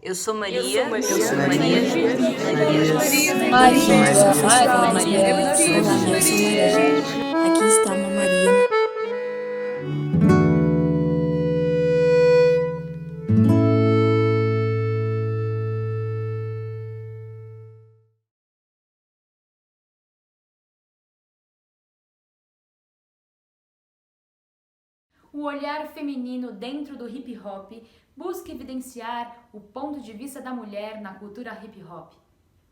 Eu sou Maria. Eu sou Maria. Eu sou Maria. Aqui está uma Maria. O olhar feminino dentro do hip hop busca evidenciar o ponto de vista da mulher na cultura hip hop.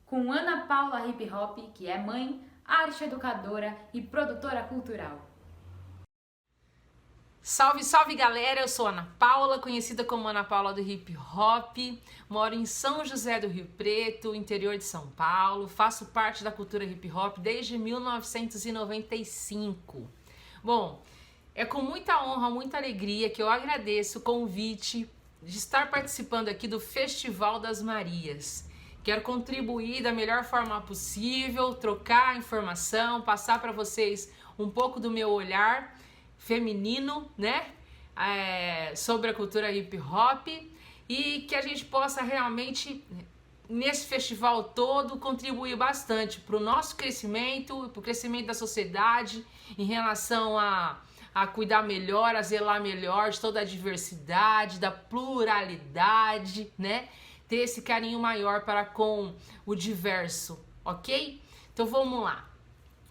Com Ana Paula Hip Hop, que é mãe, arte educadora e produtora cultural. Salve, salve galera, eu sou Ana Paula, conhecida como Ana Paula do Hip Hop, moro em São José do Rio Preto, interior de São Paulo, faço parte da cultura hip hop desde 1995. Bom, é com muita honra, muita alegria que eu agradeço o convite de estar participando aqui do Festival das Marias. Quero contribuir da melhor forma possível, trocar informação, passar para vocês um pouco do meu olhar feminino, né? Sobre a cultura hip hop e que a gente possa realmente, nesse festival todo, contribuir bastante para o nosso crescimento, para o crescimento da sociedade em relação a cuidar melhor, a zelar melhor de toda a diversidade, da pluralidade, né? Ter esse carinho maior para com o diverso, ok? Então vamos lá.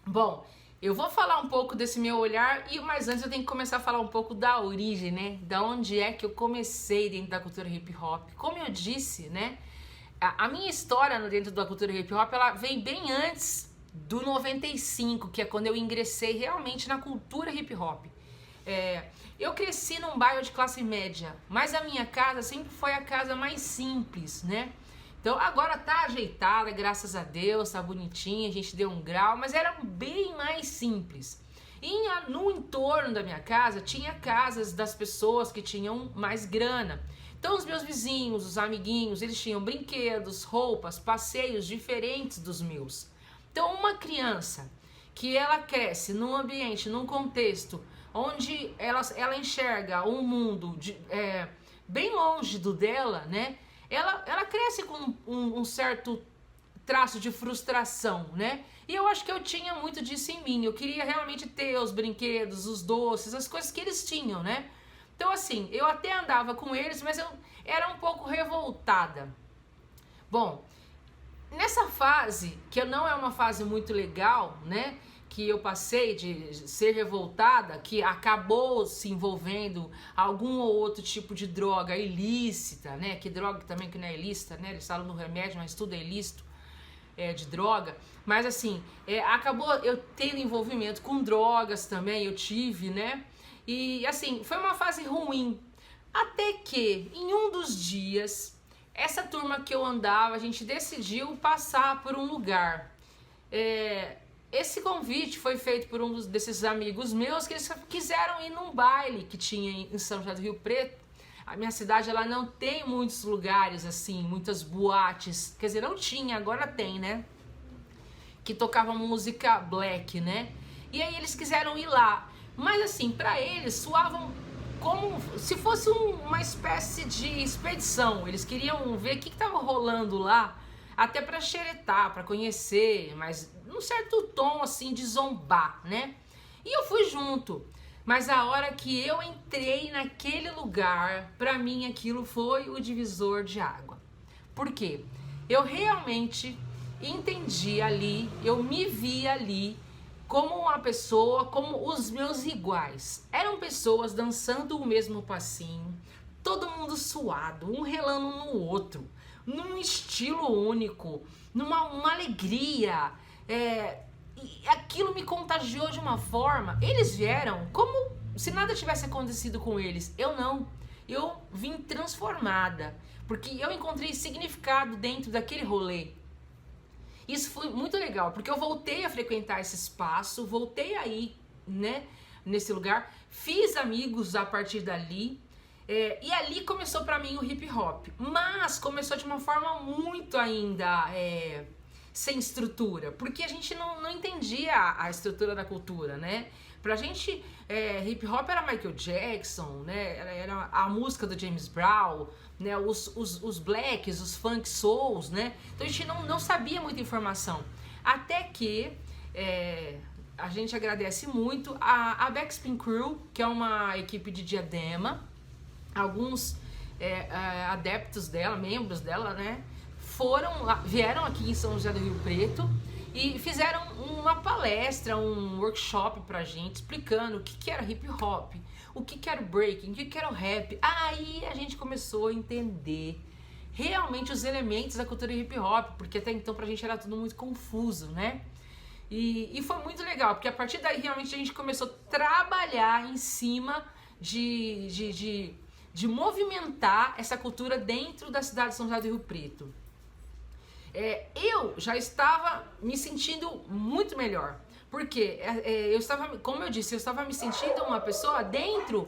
Bom, eu vou falar um pouco desse meu olhar, mas antes eu tenho que começar a falar um pouco da origem, né? Da onde é que eu comecei dentro da cultura hip hop. Como eu disse, né? A minha história dentro da cultura hip hop, ela vem bem antes do 95, que é quando eu ingressei realmente na cultura hip hop. Eu cresci num bairro de classe média, mas a minha casa sempre foi a casa mais simples, né? Então agora tá ajeitada, graças a Deus, tá bonitinha, a gente deu um grau, mas era bem mais simples. E no entorno da minha casa tinha casas das pessoas que tinham mais grana. Então os meus vizinhos, os amiguinhos, eles tinham brinquedos, roupas, passeios diferentes dos meus. Então uma criança que ela cresce num ambiente, num contexto onde ela enxerga um mundo bem longe do dela, né? Ela cresce com um certo traço de frustração, né? E eu acho que eu tinha muito disso em mim. Eu queria realmente ter os brinquedos, os doces, as coisas que eles tinham, né? Então, assim, eu até andava com eles, mas eu era um pouco revoltada. Bom, nessa fase, que não é uma fase muito legal, né? Que eu passei de ser revoltada, que acabou se envolvendo algum ou outro tipo de droga ilícita, né? Que droga também que não é ilícita, né? Eles falam no remédio, mas tudo é ilícito, de droga. Mas assim, acabou eu tendo envolvimento com drogas também, eu tive, né? E assim, foi uma fase ruim. Até que, em um dos dias, essa turma que eu andava, a gente decidiu passar por um lugar. Esse convite foi feito por um desses amigos meus que eles quiseram ir num baile que tinha em São José do Rio Preto. A minha cidade, ela não tem muitos lugares assim, muitas boates. Quer dizer, não tinha, agora tem, né? Que tocava música black, né? E aí eles quiseram ir lá. Mas assim, pra eles soavam como se fosse uma espécie de expedição. Eles queriam ver o que estava rolando lá, até pra xeretar, pra conhecer, mas num certo tom assim de zombar, né? E eu fui junto. Mas a hora que eu entrei naquele lugar, pra mim aquilo foi o divisor de água. Por quê? Eu realmente entendi ali, eu me vi ali como uma pessoa, como os meus iguais. Eram pessoas dançando o mesmo passinho, todo mundo suado, um relando no outro, num estilo único, numa alegria. E aquilo me contagiou de uma forma. Eles vieram como se nada tivesse acontecido com eles. Eu não. Eu vim transformada, porque eu encontrei significado dentro daquele rolê. Isso foi muito legal, porque eu voltei a frequentar esse espaço, voltei a ir, né, nesse lugar, fiz amigos a partir dali, e ali começou pra mim o hip hop. Mas começou de uma forma muito ainda sem estrutura, porque a gente não entendia a estrutura da cultura, né? Pra gente, hip hop era Michael Jackson, né? Era a música do James Brown, né? Os blacks, os funk souls, né? Então a gente não sabia muita informação. Até que a gente agradece muito a Backspin Crew, que é uma equipe de Diadema, alguns adeptos dela, membros dela, né? Vieram aqui em São José do Rio Preto e fizeram uma palestra, um workshop pra gente, explicando o que era hip hop, o que era o breaking, o que era o rap. Aí a gente começou a entender realmente os elementos da cultura hip hop, porque até então pra gente era tudo muito confuso, né? E foi muito legal, porque a partir daí realmente a gente começou a trabalhar em cima de movimentar essa cultura dentro da cidade de São José do Rio Preto. Eu já estava me sentindo muito melhor, porque eu estava, como eu disse, eu estava me sentindo uma pessoa dentro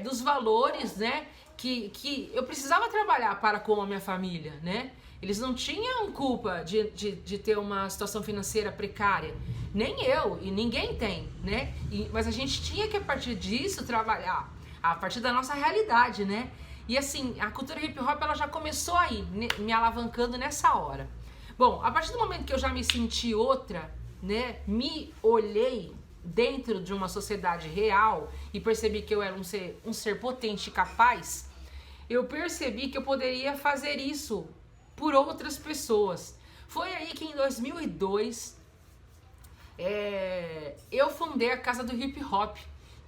dos valores, né, que eu precisava trabalhar para com a minha família, né? Eles não tinham culpa de ter uma situação financeira precária, nem eu e ninguém tem, né? Mas a gente tinha que a partir disso trabalhar, a partir da nossa realidade, né? E assim, a cultura hip hop ela já começou aí, me alavancando nessa hora. Bom, a partir do momento que eu já me senti outra, né, me olhei dentro de uma sociedade real e percebi que eu era um ser potente e capaz, eu percebi que eu poderia fazer isso por outras pessoas. Foi aí que em 2002 eu fundei a Casa do Hip Hop,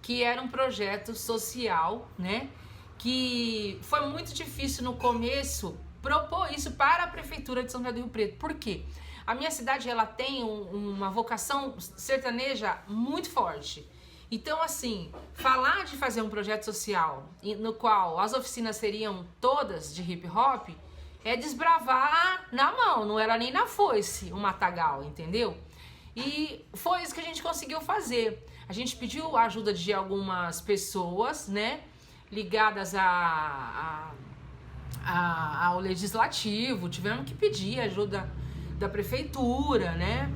que era um projeto social, né? Que foi muito difícil no começo propor isso para a Prefeitura de São José do Rio Preto. Por quê? A minha cidade ela tem uma vocação sertaneja muito forte. Então, assim, falar de fazer um projeto social no qual as oficinas seriam todas de hip hop é desbravar na mão, não era nem na foice o matagal, entendeu? E foi isso que a gente conseguiu fazer. A gente pediu a ajuda de algumas pessoas, né, ligadas ao legislativo, tivemos que pedir ajuda da prefeitura, né,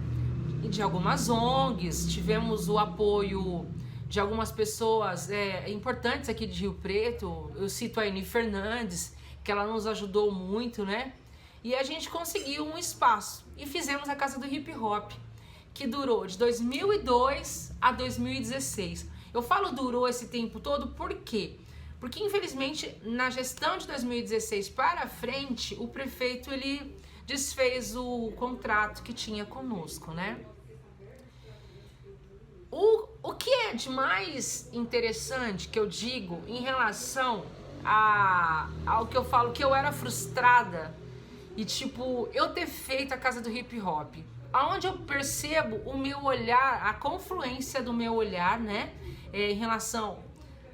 e de algumas ONGs, tivemos o apoio de algumas pessoas importantes aqui de Rio Preto. Eu cito a Eni Fernandes, que ela nos ajudou muito, né, e a gente conseguiu um espaço e fizemos a Casa do Hip Hop, que durou de 2002 a 2016. Eu falo durou esse tempo todo por quê? Porque infelizmente na gestão de 2016 para frente o prefeito ele desfez o contrato que tinha conosco, né? O que é de mais interessante que eu digo em relação ao que eu falo que eu era frustrada e tipo eu ter feito a Casa do Hip Hop, aonde eu percebo o meu olhar, a confluência do meu olhar, né, em relação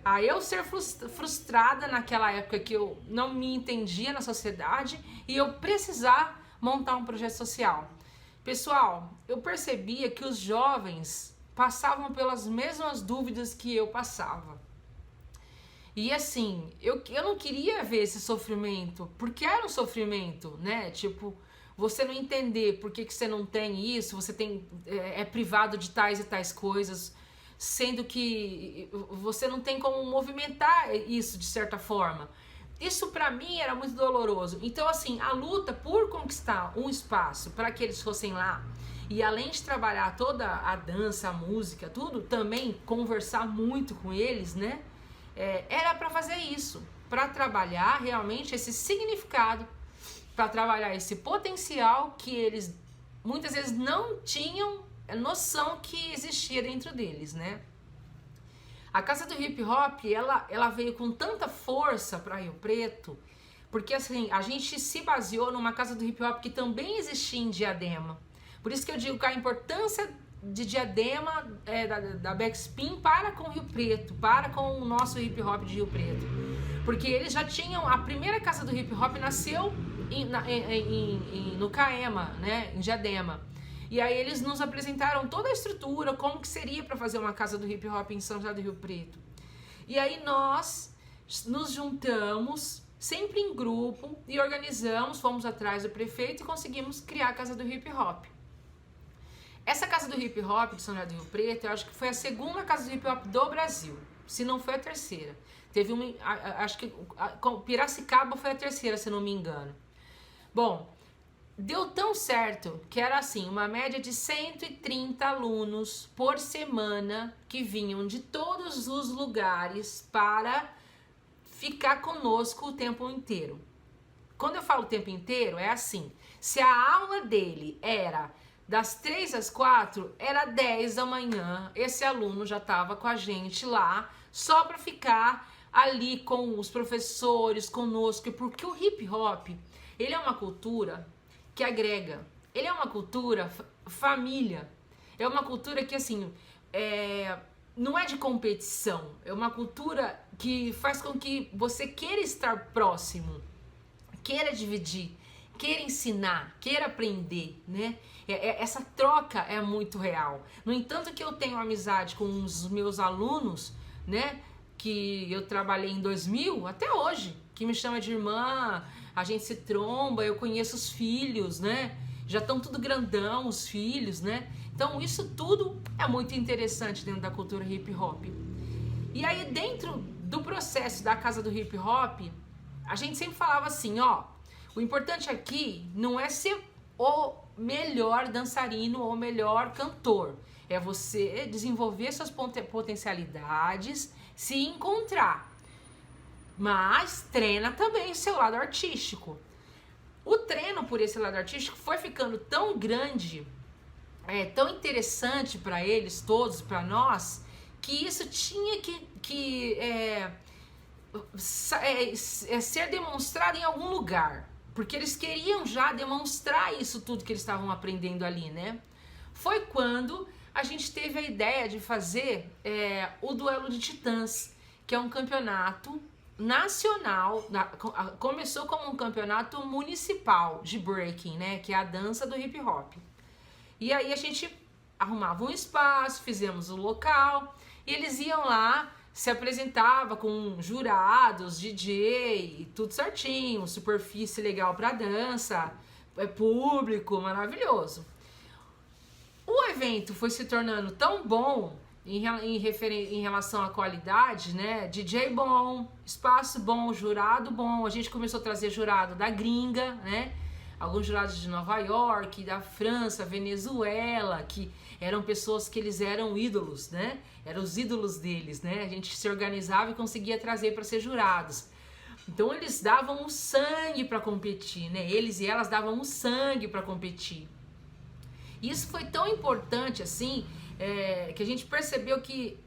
a eu ser frustrada naquela época que eu não me entendia na sociedade e eu precisar montar um projeto social. Pessoal, eu percebia que os jovens passavam pelas mesmas dúvidas que eu passava. E assim, eu não queria ver esse sofrimento, porque era um sofrimento, né, tipo, você não entender por que você não tem isso, você é privado de tais e tais coisas, sendo que você não tem como movimentar isso de certa forma. Isso pra mim era muito doloroso. Então assim, a luta por conquistar um espaço para que eles fossem lá, e além de trabalhar toda a dança, a música, tudo, também conversar muito com eles, né? Era para fazer isso, para trabalhar realmente esse significado, para trabalhar esse potencial que eles muitas vezes não tinham noção que existia dentro deles, né? A Casa do Hip Hop, ela veio com tanta força para Rio Preto, porque assim, a gente se baseou numa Casa do Hip Hop que também existia em Diadema. Por isso que eu digo que a importância de Diadema, da Backspin para com Rio Preto, para com o nosso hip hop de Rio Preto. Porque eles já tinham, a primeira Casa do Hip Hop nasceu no Caema, né, em Diadema. E aí eles nos apresentaram toda a estrutura, como que seria para fazer uma Casa do Hip Hop em São José do Rio Preto. E aí nós nos juntamos sempre em grupo, e organizamos, fomos atrás do prefeito e conseguimos criar a Casa do Hip Hop. Essa Casa do Hip Hop de São José do Rio Preto, eu acho que foi a segunda Casa do Hip Hop do Brasil, se não foi a terceira. Teve uma, acho que Piracicaba foi a terceira, se não me engano. Bom, deu tão certo que era assim, uma média de 130 alunos por semana que vinham de todos os lugares para ficar conosco o tempo inteiro. Quando eu falo o tempo inteiro, é assim, se a aula dele era das 3 às 4, era 10 da manhã, esse aluno já estava com a gente lá, só para ficar ali com os professores, conosco, porque o hip hop, ele é uma cultura que agrega, ele é uma cultura família, é uma cultura que assim, não é de competição, é uma cultura que faz com que você queira estar próximo, queira dividir, queira ensinar, queira aprender, né? Essa troca é muito real. No entanto, que eu tenho amizade com os meus alunos, né? Que eu trabalhei em 2000 até hoje, que me chama de irmã, a gente se tromba, eu conheço os filhos, né? Já estão tudo grandão, os filhos, né? Então isso tudo é muito interessante dentro da cultura hip hop. E aí dentro do processo da Casa do Hip Hop, a gente sempre falava assim, ó, o importante aqui não é ser o melhor dançarino ou o melhor cantor, é você desenvolver suas potencialidades, se encontrar, mas treina também o seu lado artístico. O treino por esse lado artístico foi ficando tão grande, tão interessante para eles todos, para nós, que isso tinha que ser demonstrado em algum lugar, porque eles queriam já demonstrar isso tudo que eles estavam aprendendo ali, né? Foi quando a gente teve a ideia de fazer o Duelo de Titãs, que é um campeonato nacional, começou como um campeonato municipal de breaking, né, que é a dança do hip hop. E aí a gente arrumava um espaço, fizemos o local, e eles iam lá, se apresentava com jurados, DJ, tudo certinho, superfície legal para dança, público maravilhoso. O evento foi se tornando tão bom em relação à qualidade, né? DJ bom, espaço bom, jurado bom. A gente começou a trazer jurado da gringa, né? Alguns jurados de Nova York, da França, Venezuela, que eram pessoas que eles eram ídolos, né? Eram os ídolos deles, né? A gente se organizava e conseguia trazer para ser jurados. Então eles davam o sangue para competir, né? Eles e elas davam o sangue para competir. E isso foi tão importante assim, que a gente percebeu que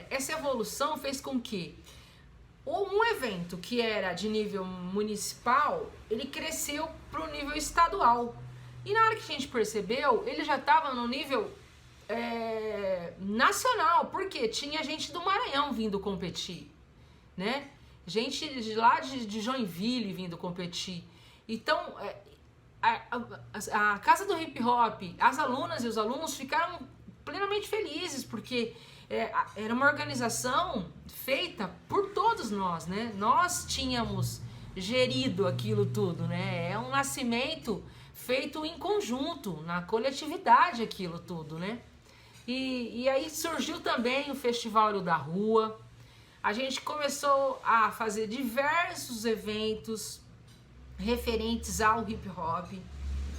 essa evolução fez com que um evento que era de nível municipal, ele cresceu para o nível estadual. E na hora que a gente percebeu, ele já estava no nível nacional, porque tinha gente do Maranhão vindo competir, né? Gente de lá de Joinville vindo competir. Então, a Casa do Hip Hop, as alunas e os alunos ficaram plenamente felizes, porque era uma organização feita por todos nós, né? Nós tínhamos gerido aquilo tudo, né? É um nascimento feito em conjunto, na coletividade aquilo tudo, né? E aí surgiu também o Festival da Rua. A gente começou a fazer diversos eventos referentes ao hip hop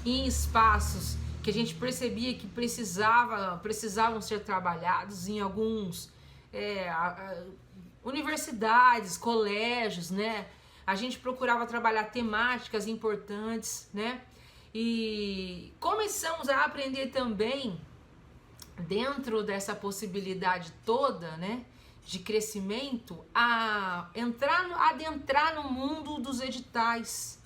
em espaços que a gente percebia que precisavam ser trabalhados em alguns universidades, colégios, né? A gente procurava trabalhar temáticas importantes, né? E começamos a aprender também, dentro dessa possibilidade toda, né, de crescimento, a adentrar no mundo dos editais,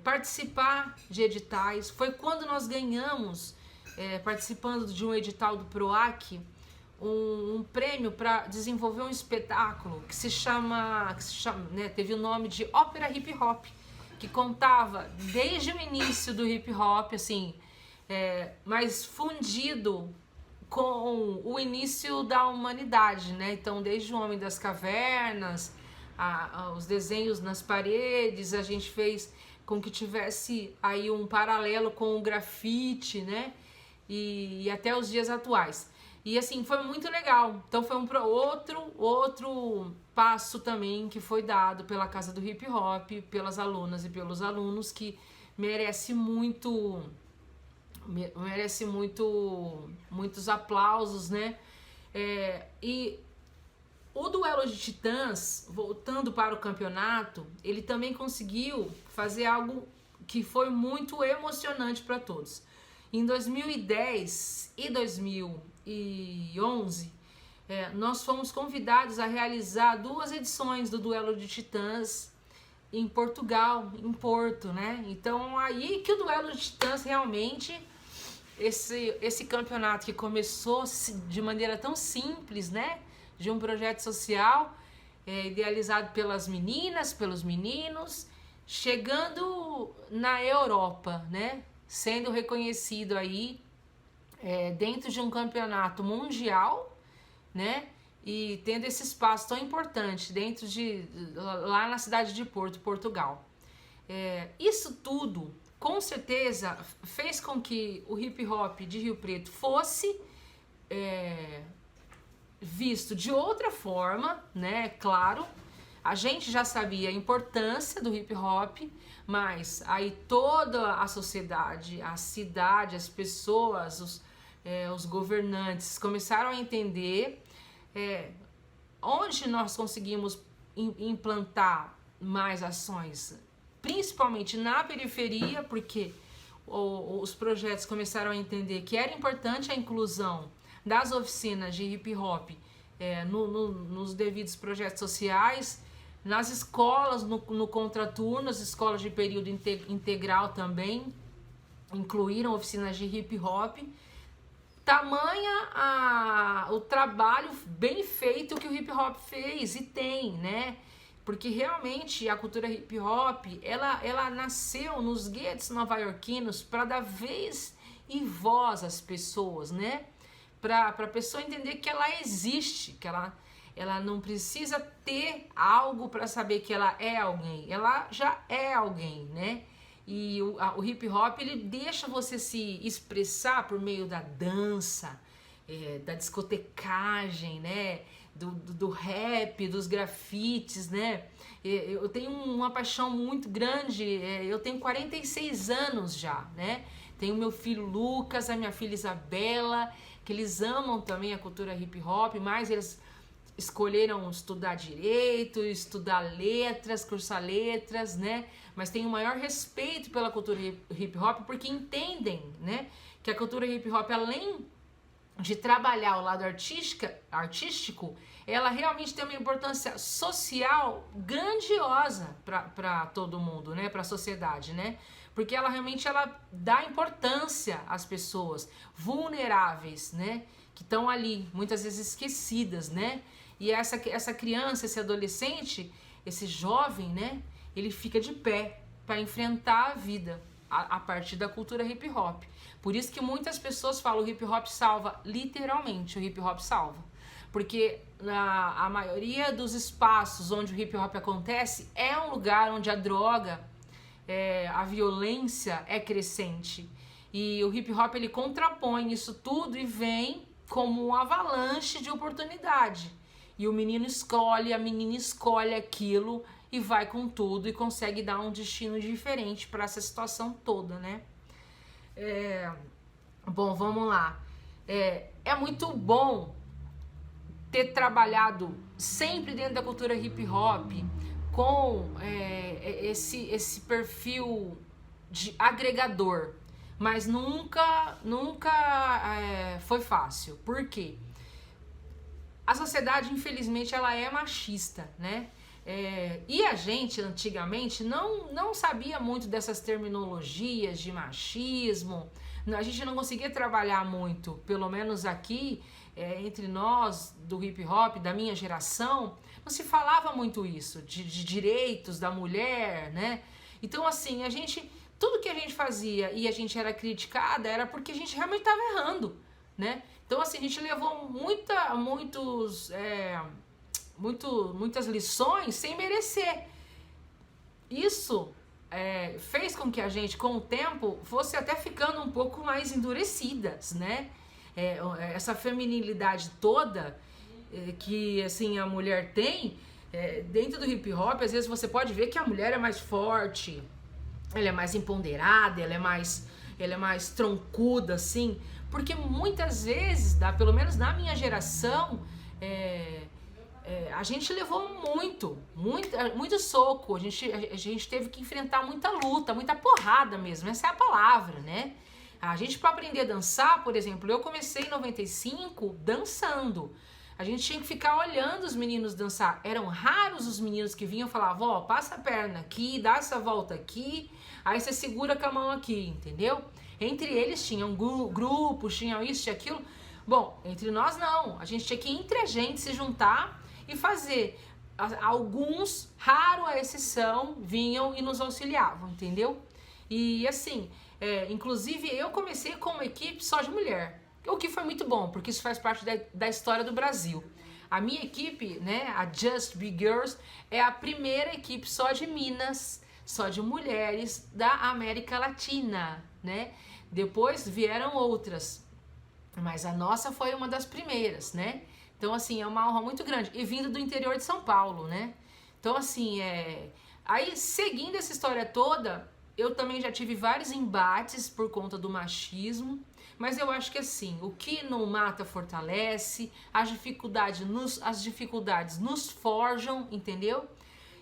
participar de editais. Foi quando nós ganhamos, participando de um edital do PROAC, um prêmio para desenvolver um espetáculo que se chama, né, teve o nome de Ópera Hip Hop, que contava desde o início do hip hop, assim, mas fundido com o início da humanidade, né? Então, desde o Homem das Cavernas os desenhos nas paredes, a gente fez com que tivesse aí um paralelo com o grafite, né? E até os dias atuais. E assim, foi muito legal. Então foi outro passo também que foi dado pela Casa do Hip Hop, pelas alunas e pelos alunos, que merece muitos aplausos, né? E o duelo de titãs, voltando para o campeonato, ele também conseguiu fazer algo que foi muito emocionante para todos. Em 2010 e 2011, nós fomos convidados a realizar 2 edições do duelo de titãs em Portugal, em Porto, né? Então aí que o duelo de titãs realmente, esse campeonato que começou de maneira tão simples, né? De um projeto social idealizado pelas meninas, pelos meninos, chegando na Europa, né? Sendo reconhecido aí dentro de um campeonato mundial, né? E tendo esse espaço tão importante dentro lá na cidade de Porto, Portugal. Isso tudo, com certeza, fez com que o hip hop de Rio Preto fosse visto de outra forma, né? Claro, a gente já sabia a importância do hip hop, mas aí toda a sociedade, a cidade, as pessoas, os governantes começaram a entender onde nós conseguimos implantar mais ações, principalmente na periferia, porque os projetos começaram a entender que era importante a inclusão das oficinas de hip hop nos devidos projetos sociais, nas escolas, no contraturno, as escolas de período integral também incluíram oficinas de hip hop. Tamanha o trabalho bem feito que o hip hop fez e tem, né? Porque realmente a cultura hip hop, ela nasceu nos guetos nova-iorquinos para dar vez e voz às pessoas, né? Para a pessoa entender que ela existe, que ela não precisa ter algo para saber que ela é alguém, ela já é alguém, né? E o hip hop, ele deixa você se expressar por meio da dança, da discotecagem, né? Do rap, dos grafites, né? Eu tenho uma paixão muito grande, eu tenho 46 anos já, né? Tenho meu filho Lucas, a minha filha Isabela, que eles amam também a cultura hip hop, mas eles escolheram estudar direito, estudar letras, cursar letras, né? Mas tem o maior respeito pela cultura hip hop porque entendem, né? Que a cultura hip hop, além de trabalhar o lado artístico, ela realmente tem uma importância social grandiosa para todo mundo, né? Para a sociedade, né? Porque ela realmente dá importância às pessoas vulneráveis, né? Que estão ali, muitas vezes esquecidas, né? E essa criança, esse adolescente, esse jovem, né? Ele fica de pé para enfrentar a vida a partir da cultura hip hop. Por isso que muitas pessoas falam o hip hop salva, literalmente o hip hop salva. Porque a maioria dos espaços onde o hip hop acontece é um lugar onde a droga, a violência é crescente. E o hip hop, ele contrapõe isso tudo e vem como um avalanche de oportunidade. E o menino escolhe, a menina escolhe aquilo e vai com tudo e consegue dar um destino diferente para essa situação toda, né? Bom, vamos lá. É muito bom ter trabalhado sempre dentro da cultura hip hop com esse perfil de agregador, mas nunca foi fácil. Por quê? A sociedade, infelizmente, ela é machista, né? E a gente, antigamente, não sabia muito dessas terminologias de machismo. A gente não conseguia trabalhar muito, pelo menos aqui, entre nós, do hip hop, da minha geração, não se falava muito isso, de direitos da mulher, né? Então, assim, tudo que a gente fazia e a gente era criticada era porque a gente realmente estava errando, né? Então, assim, a gente levou muitas lições sem merecer. Isso fez com que a gente, com o tempo, fosse até ficando um pouco mais endurecidas, né? Essa feminilidade toda que assim a mulher tem, dentro do hip hop, às vezes você pode ver que a mulher é mais forte, ela é mais empoderada, ela é mais troncuda, assim, porque muitas vezes, pelo menos na minha geração, a gente levou muito soco, a gente teve que enfrentar muita luta, muita porrada mesmo, essa é a palavra, né? A gente, para aprender a dançar, por exemplo, eu comecei em 95 dançando. A gente tinha que ficar olhando os meninos dançar. Eram raros os meninos que vinham e falavam, ó, passa a perna aqui, dá essa volta aqui, aí você segura com a mão aqui, entendeu? Entre eles tinham grupos, tinham isso e aquilo. Bom, entre nós não. A gente tinha que, entre a gente, se juntar e fazer. Alguns, raro a exceção, vinham e nos auxiliavam, entendeu? E assim, inclusive eu comecei com uma equipe só de mulher. O que foi muito bom, porque isso faz parte da história do Brasil. A minha equipe, né, a Just Be Girls, é a primeira equipe só de Minas, só de mulheres da América Latina, né? Depois vieram outras, mas a nossa foi uma das primeiras, né? Então, assim, é uma honra muito grande. E vindo do interior de São Paulo, né? Então, assim, aí, seguindo essa história toda, eu também já tive vários embates por conta do machismo, mas eu acho que assim, o que não mata fortalece, as dificuldades nos forjam, entendeu?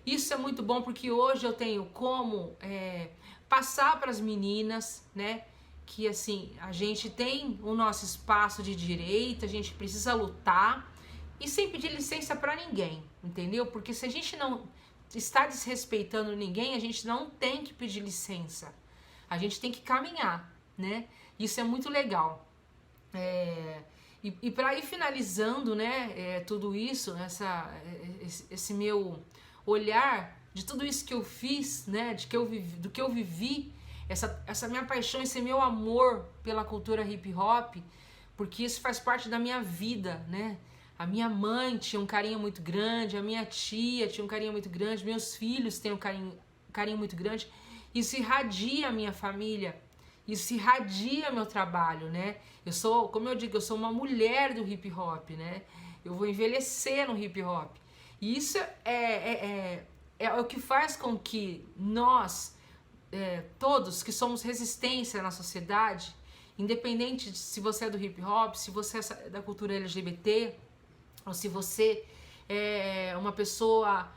Isso é muito bom porque hoje eu tenho como passar para as meninas, né, que assim, a gente tem o nosso espaço de direito, a gente precisa lutar e sem pedir licença para ninguém, entendeu? Porque se a gente não está desrespeitando ninguém, a gente não tem que pedir licença, a gente tem que caminhar, né? Isso é muito legal. E para ir finalizando, né, tudo isso, esse meu olhar de tudo isso que eu fiz, né, do que eu vivi, essa minha paixão, esse meu amor pela cultura hip hop, porque isso faz parte da minha vida, né? A minha mãe tinha um carinho muito grande, a minha tia tinha um carinho muito grande, meus filhos têm um carinho muito grande. Isso irradia a minha família. Isso irradia meu trabalho, né? Como eu digo, eu sou uma mulher do hip hop, né? Eu vou envelhecer no hip hop. E isso é o que faz com que nós, todos que somos resistência na sociedade, independente de se você é do hip hop, se você é da cultura LGBT, ou se você é uma pessoa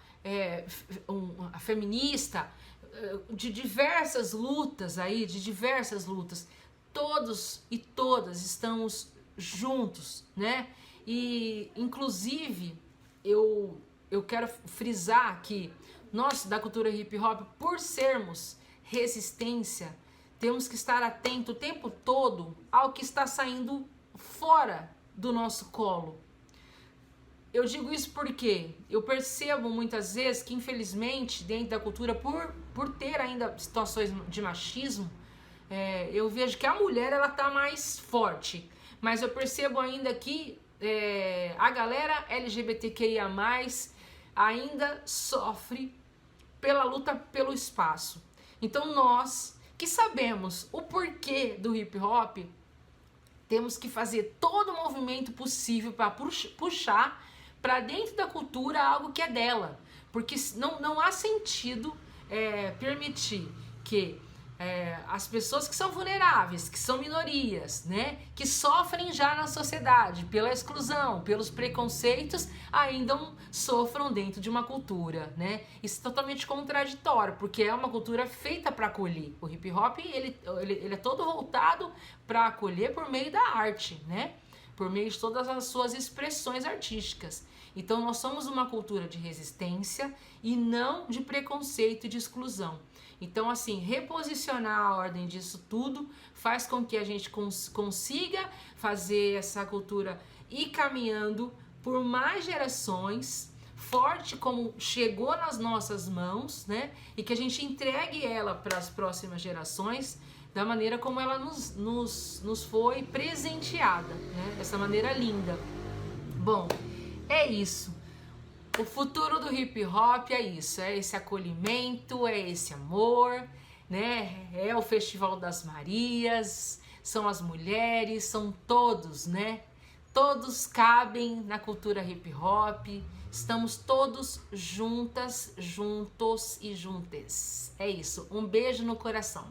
feminista, de diversas lutas, todos e todas estamos juntos, né? E inclusive eu quero frisar que nós da cultura hip hop, por sermos resistência, temos que estar atento o tempo todo ao que está saindo fora do nosso colo. Eu digo isso porque eu percebo muitas vezes que, infelizmente, dentro da cultura, por ter ainda situações de machismo, eu vejo que a mulher ela tá mais forte. Mas eu percebo ainda que a galera LGBTQIA+, ainda sofre pela luta pelo espaço. Então nós, que sabemos o porquê do hip hop, temos que fazer todo o movimento possível para puxar para dentro da cultura algo que é dela, porque não há sentido permitir que as pessoas que são vulneráveis, que são minorias, né, que sofrem já na sociedade pela exclusão, pelos preconceitos, ainda sofram dentro de uma cultura, né? Isso é totalmente contraditório, porque é uma cultura feita para acolher. O hip hop ele é todo voltado para acolher por meio da arte, né? Por meio de todas as suas expressões artísticas. Então nós somos uma cultura de resistência e não de preconceito e de exclusão. Então, assim, reposicionar a ordem disso tudo faz com que a gente consiga fazer essa cultura ir caminhando por mais gerações, forte como chegou nas nossas mãos, né? E que a gente entregue ela para as próximas gerações da maneira como ela nos foi presenteada, né? Dessa maneira linda. Bom, é isso. O futuro do hip hop é isso, é esse acolhimento, é esse amor, né? É o Festival das Marias, são as mulheres, são todos, né? Todos cabem na cultura hip hop, estamos todos juntas, juntos e juntes. É isso, um beijo no coração.